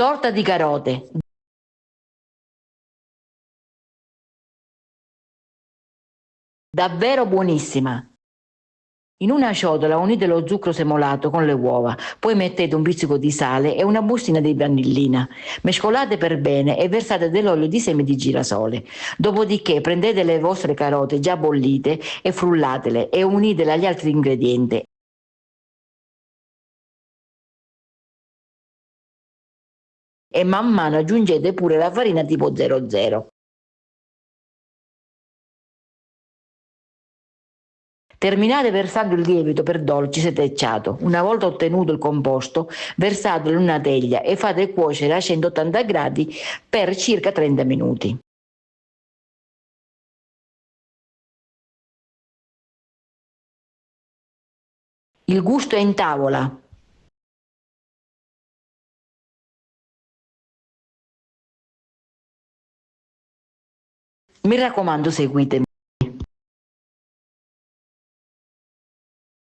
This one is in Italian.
Torta di carote, davvero buonissima. In una ciotola unite lo zucchero semolato con le uova, poi mettete un pizzico di sale e una bustina di vanillina. Mescolate per bene e versate dell'olio di semi di girasole. Dopodiché prendete le vostre carote già bollite e frullatele e unitele agli altri ingredienti. E man mano aggiungete pure la farina tipo 00. Terminate versando il lievito per dolci setacciato. Una volta ottenuto il composto, versatelo in una teglia e fate cuocere a 180 gradi per circa 30 minuti. Il gusto è in tavola. Mi raccomando, seguitemi.